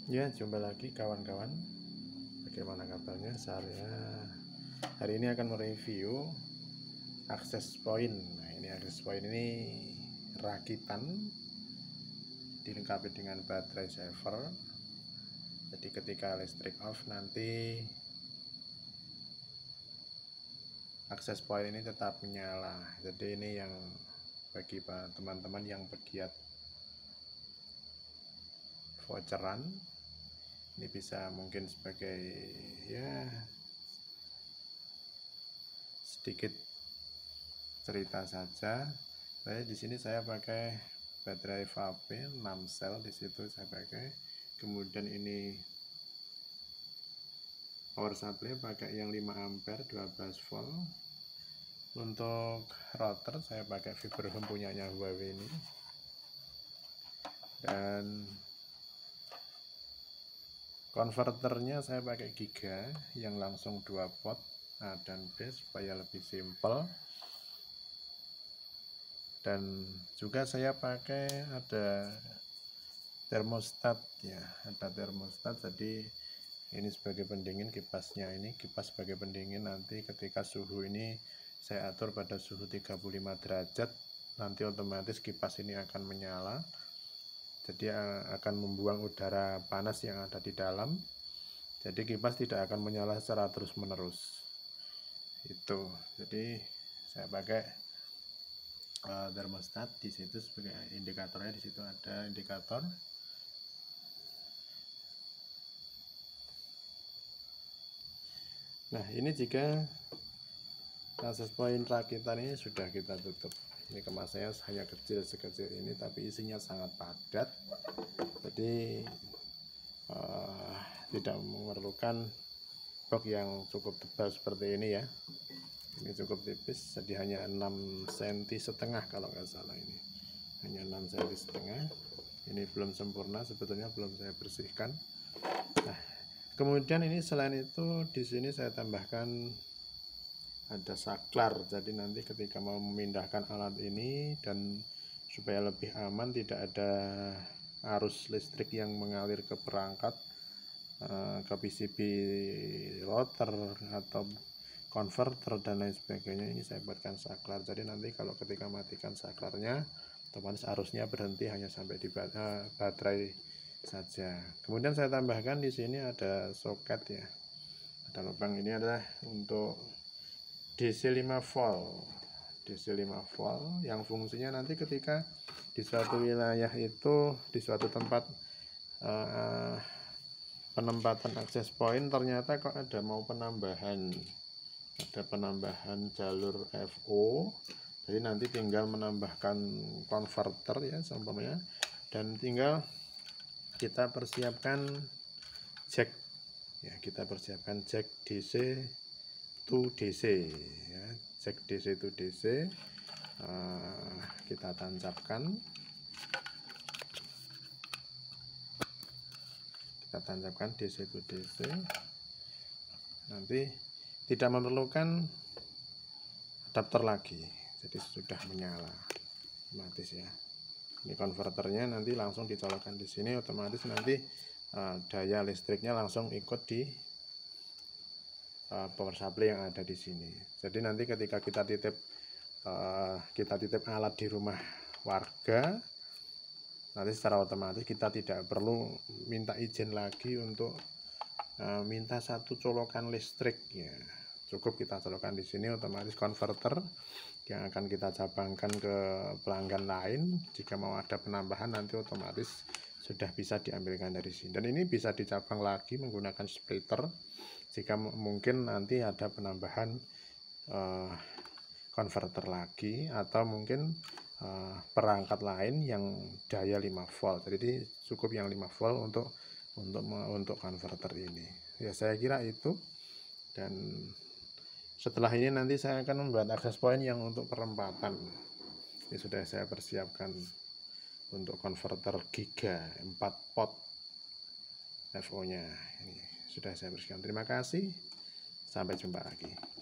Ya, jumpa lagi kawan-kawan. Bagaimana kabarnya? Saya hari ini akan mereview akses point. Nah, ini akses point ini rakitan, dilengkapi dengan baterai saver. Jadi ketika listrik off nanti akses point ini tetap menyala. Jadi ini yang bagi teman-teman yang pegiat voucheran, ini bisa mungkin sebagai ya sedikit cerita saja. Di sini saya pakai baterai VAP 6 sel, di situ saya pakai. Kemudian ini power supply pakai yang 5 ampere 12 volt. Untuk router saya pakai fiber home punyanya Huawei ini. Dan konverternya saya pakai Giga yang langsung 2 pot A dan B supaya lebih simpel. Dan juga saya pakai ada termostat ya, ada termostat. Jadi ini sebagai pendingin, kipasnya ini kipas sebagai pendingin. Nanti ketika suhu ini saya atur pada suhu 35 derajat, nanti otomatis kipas ini akan menyala. Jadi akan membuang udara panas yang ada di dalam. Jadi kipas tidak akan menyala secara terus-menerus. Itu. Jadi saya pakai termostat di situ sebagai indikatornya. Di situ ada indikator. Nah, ini jika akses point rakitan ini sudah kita tutup. Ini kemasannya hanya kecil sekecil ini, tapi isinya sangat padat. Jadi tidak memerlukan box yang cukup tebal seperti ini ya. Ini cukup tipis, jadi hanya 6 cm kalau nggak salah, ini hanya 6 cm. Ini belum sempurna, sebetulnya belum saya bersihkan. Nah, kemudian ini selain itu di sini saya tambahkan ada saklar. Jadi nanti ketika mau memindahkan alat ini dan supaya lebih aman, tidak ada arus listrik yang mengalir ke perangkat, ke PCB router atau konverter dan lain sebagainya, ini saya buatkan saklar. Jadi nanti kalau ketika matikan saklarnya, otomatis arusnya berhenti hanya sampai di baterai saja. Kemudian saya tambahkan di sini ada soket ya, ada lubang. Ini adalah untuk DC 5 volt, DC 5 volt yang fungsinya nanti ketika di suatu wilayah itu, di suatu tempat penempatan akses point, ternyata kok ada mau penambahan, ada penambahan jalur FO. Jadi nanti tinggal menambahkan konverter ya umpamanya, dan tinggal kita persiapkan jack ya, kita persiapkan jack DC to DC ya, jack DC to DC. Kita tancapkan DC to DC. Nanti tidak memerlukan adapter lagi, jadi sudah menyala otomatis ya. Ini konverternya nanti langsung dicolokkan di sini, otomatis nanti daya listriknya langsung ikut di power supply yang ada di sini. Jadi nanti ketika kita titip alat di rumah warga, nanti secara otomatis kita tidak perlu minta izin lagi untuk minta satu colokan listrik ya. Cukup kita colokkan di sini, otomatis konverter yang akan kita cabangkan ke pelanggan lain. Jika mau ada penambahan nanti otomatis sudah bisa diambilkan dari sini. Dan ini bisa dicabang lagi menggunakan splitter jika mungkin nanti ada penambahan konverter lagi, atau mungkin perangkat lain yang daya 5 volt. Jadi cukup yang 5 volt untuk konverter ini. Ya, saya kira itu. Dan setelah ini nanti saya akan membuat akses point yang untuk perempatan. Ini sudah saya persiapkan untuk konverter Giga 4 pot FO nya. Ini sudah saya bersihkan. Terima kasih, sampai jumpa lagi.